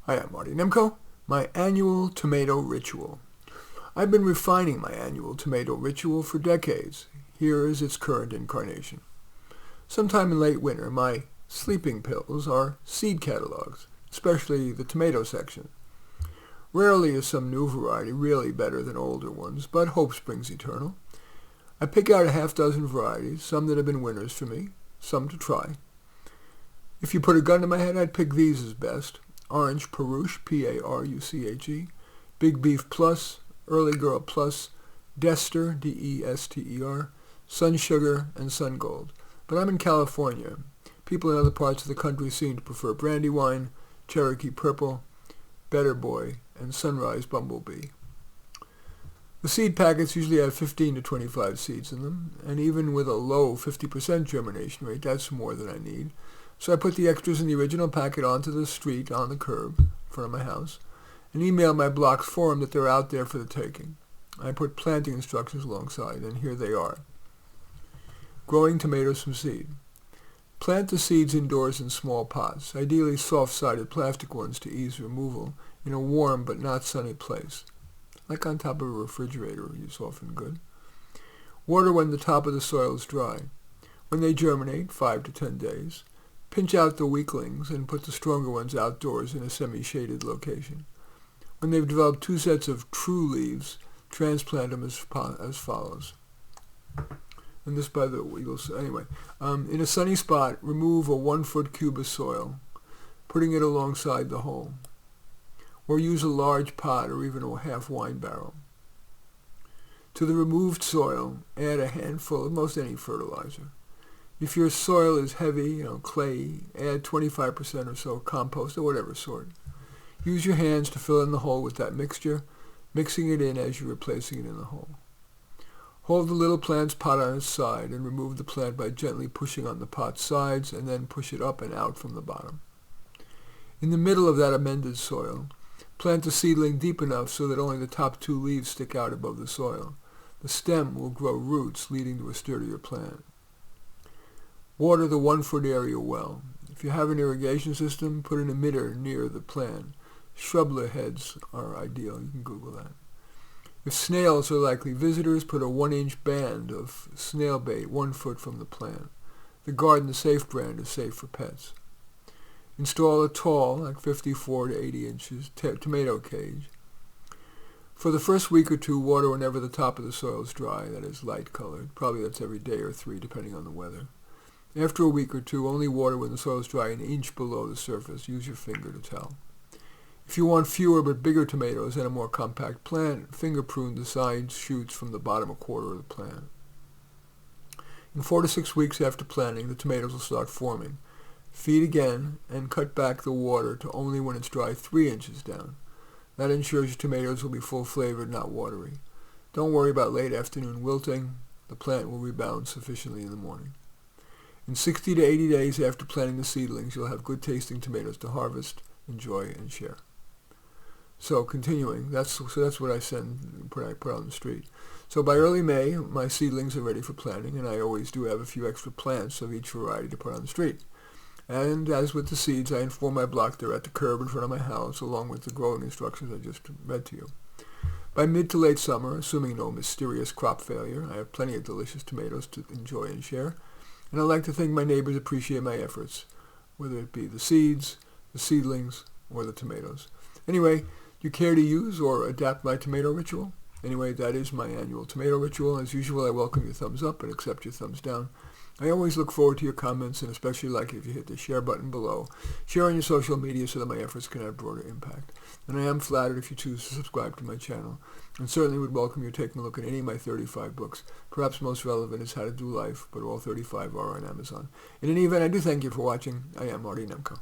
Hi, I'm Marty Nemko. My annual tomato ritual. I've been refining my annual tomato ritual for decades. Here is its current incarnation. Sometime in late winter, my sleeping pills are seed catalogs, especially the tomato section. Rarely is some new variety really better than older ones, but hope springs eternal. I pick out a half-dozen varieties, some that have been winners for me, some to try. If you put a gun to my head, I'd pick these as best. Orange Paruche, P-A-R-U-C-H-E, Big Beef Plus, Early Girl Plus, Dester, D-E-S-T-E-R, Sun Sugar, and Sun Gold. But I'm in California. People in other parts of the country seem to prefer Brandywine, Cherokee Purple, Better Boy, and Sunrise Bumblebee. The seed packets usually have 15 to 25 seeds in them, and even with a low 50% germination rate, that's more than I need. So I put the extras in the original packet onto the street on the curb in front of my house and email my blocks for them that they're out there for the taking. I put planting instructions alongside, and here they are. Growing tomatoes from seed. Plant the seeds indoors in small pots, ideally soft-sided plastic ones to ease removal, in a warm but not sunny place. Like on top of a refrigerator is often good. Water when the top of the soil is dry. When they germinate, 5 to 10 days. Pinch out the weaklings and put the stronger ones outdoors in a semi-shaded location. When they've developed 2 sets of true leaves, transplant them as follows. And this by the Eagles. Anyway, in a sunny spot, remove a 1-foot cube of soil, putting it alongside the hole. Or use a large pot or even a half wine barrel. To the removed soil, add a handful of most any fertilizer. If your soil is heavy, clay, add 25% or so compost or whatever sort. Use your hands to fill in the hole with that mixture, mixing it in as you're replacing it in the hole. Hold the little plant's pot on its side and remove the plant by gently pushing on the pot's sides and then push it up and out from the bottom. In the middle of that amended soil, plant the seedling deep enough so that only the top 2 leaves stick out above the soil. The stem will grow roots leading to a sturdier plant. Water the 1-foot area well. If you have an irrigation system, put an emitter near the plant. Shrublet heads are ideal. You can Google that. If snails are likely visitors, put a 1-inch band of snail bait 1 foot from the plant. The Garden Safe brand is safe for pets. Install a tall, like 54 to 80 inches, tomato cage. For the first week or 2, water whenever the top of the soil is dry, that is light colored. Probably that's every day or 3, depending on the weather. After a week or 2, only water when the soil is dry 1 inch below the surface. Use your finger to tell. If you want fewer but bigger tomatoes and a more compact plant, finger prune the side shoots from the bottom 1/4 of the plant. In 4 to 6 weeks after planting, the tomatoes will start forming. Feed again and cut back the water to only when it's dry 3 inches down. That ensures your tomatoes will be full-flavored, not watery. Don't worry about late afternoon wilting. The plant will rebound sufficiently in the morning. In 60 to 80 days after planting the seedlings, you'll have good-tasting tomatoes to harvest, enjoy, and share. So continuing, that's what I put on the street. So by early May, my seedlings are ready for planting, and I always do have a few extra plants of each variety to put on the street. And as with the seeds, I inform my block they're at the curb in front of my house, along with the growing instructions I just read to you. By mid to late summer, assuming no mysterious crop failure, I have plenty of delicious tomatoes to enjoy and share. And I like to think my neighbors appreciate my efforts, whether it be the seeds, the seedlings, or the tomatoes. Anyway, do you care to use or adapt my tomato ritual? Anyway, that is my annual tomato ritual. As usual, I welcome your thumbs up and accept your thumbs down. I always look forward to your comments, and especially like if you hit the share button below. Share on your social media so that my efforts can have broader impact. And I am flattered if you choose to subscribe to my channel, and certainly would welcome you taking a look at any of my 35 books. Perhaps most relevant is How to Do Life, but all 35 are on Amazon. In any event, I do thank you for watching. I am Marty Nemko.